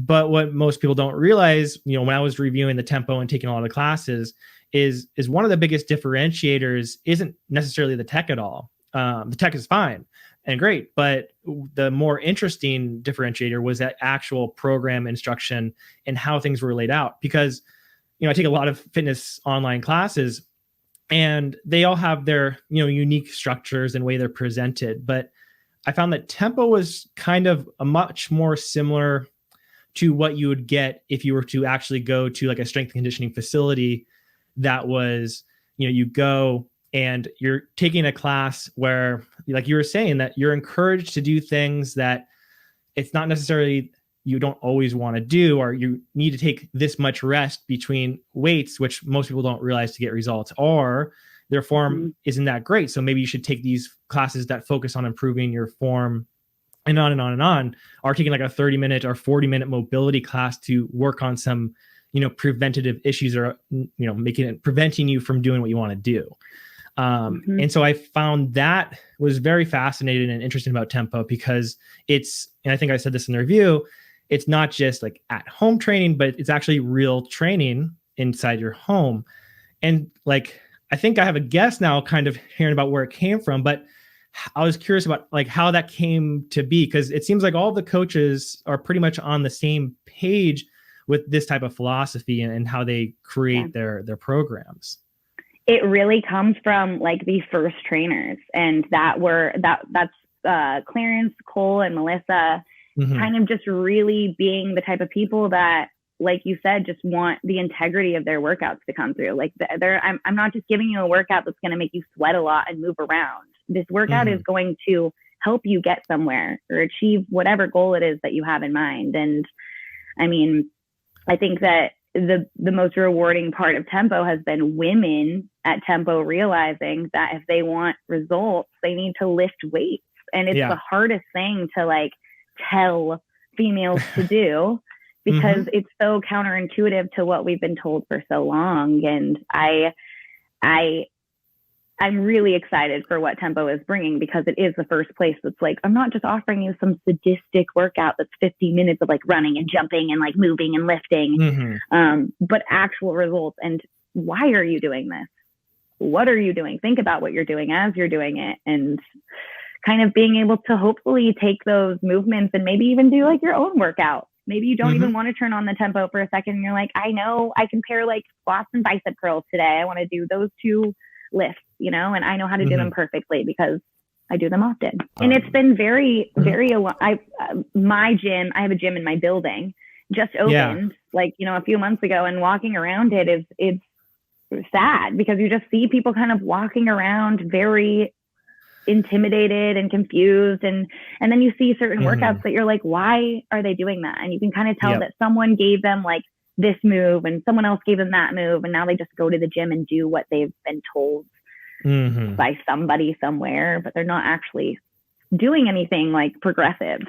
But what most people don't realize, when I was reviewing the tempo and taking a lot of classes, is one of the biggest differentiators isn't necessarily the tech at all. The tech is fine and great, but the more interesting differentiator was that actual program instruction and how things were laid out. Because, I take a lot of fitness online classes, and they all have their, unique structures and way they're presented. But I found that tempo was kind of a much more similar to what you would get if you were to actually go to like a strength conditioning facility that was, you go and you're taking a class where, like you were saying, that you're encouraged to do things that it's not necessarily you don't always want to do, or you need to take this much rest between weights, which most people don't realize to get results, or their form isn't that great. So maybe you should take these classes that focus on improving your form, and on and on and on, or taking like a 30-minute or 40-minute mobility class to work on some, preventative issues, or, preventing you from doing what you want to do. And so I found that was very fascinating and interesting about tempo, because it's, and I think I said this in the review, it's not just like at home training, but it's actually real training inside your home. And like, I think I have a guess now, kind of hearing about where it came from, but I was curious about like how that came to be, because it seems like all the coaches are pretty much on the same page with this type of philosophy and how they create their programs. It really comes from like the first trainers, and that's Clarence, Cole, and Melissa, kind of just really being the type of people that, like you said, just want the integrity of their workouts to come through. Like I'm not just giving you a workout that's going to make you sweat a lot and move around. This workout is going to help you get somewhere or achieve whatever goal it is that you have in mind. And I mean, I think that the most rewarding part of tempo has been women at tempo realizing that if they want results, they need to lift weights. And it's the hardest thing to like tell females to do, because it's so counterintuitive to what we've been told for so long. And I'm really excited for what tempo is bringing, because it is the first place that's like, I'm not just offering you some sadistic workout that's 50 minutes of like running and jumping and like moving and lifting, but actual results. And why are you doing this? What are you doing? Think about what you're doing as you're doing it, and kind of being able to hopefully take those movements and maybe even do like your own workout. Maybe you don't even want to turn on the tempo for a second, and you're like, I know I can pair like squats and bicep curls today. I want to do those two lifts, and I know how to do them perfectly because I do them often. And it's been very, very, my gym, I have a gym in my building, just opened like, a few months ago, and walking around it's sad, because you just see people kind of walking around very intimidated and confused, and then you see certain workouts that you're like, why are they doing that? And you can kind of tell that someone gave them like this move and someone else gave them that move, and now they just go to the gym and do what they've been told by somebody somewhere, but they're not actually doing anything like progressive.